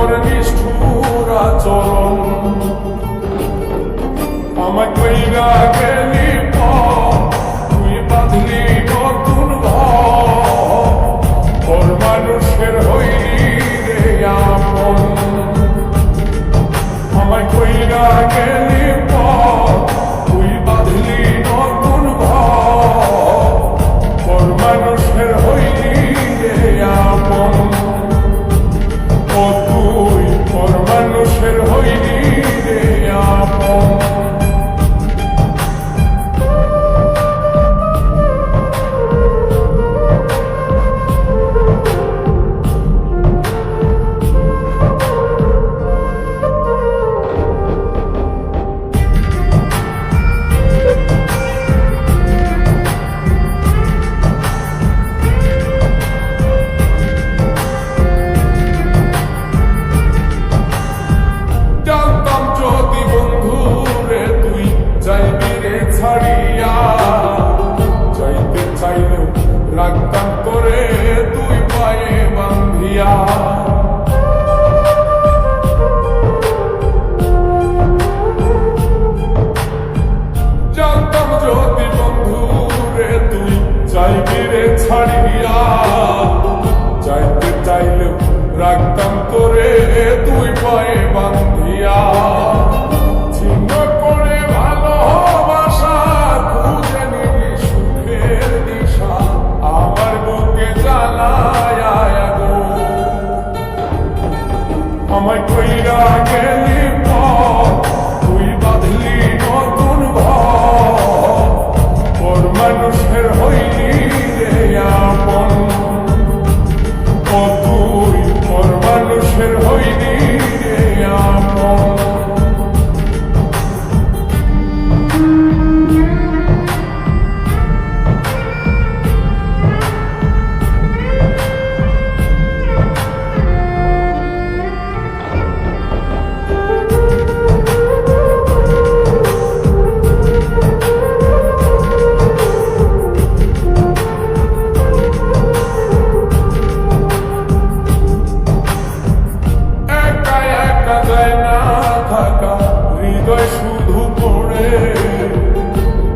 তোর নিষ্ঠুর আচরণ, আমায় কইরা গেলি তুই বাঁধলি নতুন ঘর, মানুষের হইলি রে আপন। আমায় কইরা গেলি তুই বাঁধলি নতুন ঘর, মানুষের হইলি রে আপন। ও তুই মানুষের হইলি রে আপন। যাইতে চাইলেও রাখতাম করে তুই পায়ে বান্ধিয়া, জানতাম যদি বন্ধু রে তুই যাইবি রে ছাড়িয়া, যাইতে চাইলেও রাখতাম করে তুই পায়ে বান্ধিয়া। আমায় কইরা গেলি তুই বাঁধলি নতুন ঘর, মানুষের হইলি রে আপন। ও তুই মানুষের হইলি রে আপন। হৃদয় শুধু পড়ে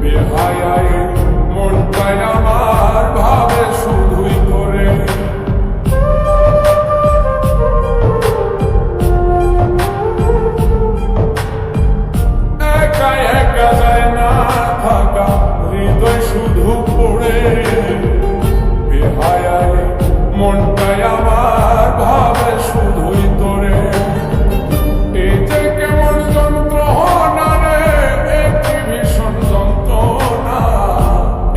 বেহায়ায়, মনটাই আমার ভাবে শুধুই করে। একা একা যায় না থাকা, হৃদয় শুধু পড়ে বেহায়ায়, মনটাই আমার ভাবে শুধুই তোরে। এই যে কেমন যন্ত্রণা রে, একটি ভীষণ যন্ত্রণা,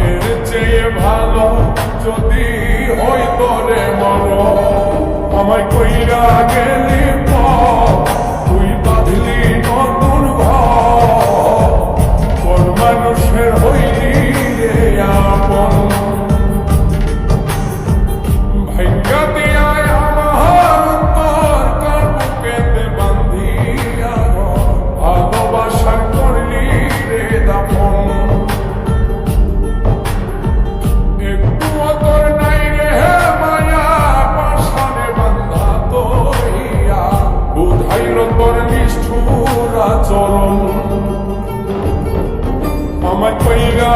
এর চেয়ে ভালো যদি হইতো রে মরণ। আমায় কইরা গেলি তুই বাঁধলি নতুন ঘর, মানুষের হইলি রে আপন। ভাগ্য দিয়া আমার অন্তর কার বুকেতে বান্ধিয়া, ভালোবাসার করলি রে দাফন। একটু তোর নাই রে মায়া, পাশানে বান্ধা তৈয়া, বুঝাইল তোর নিষ্ঠুর আচরণ। আমায় কইরা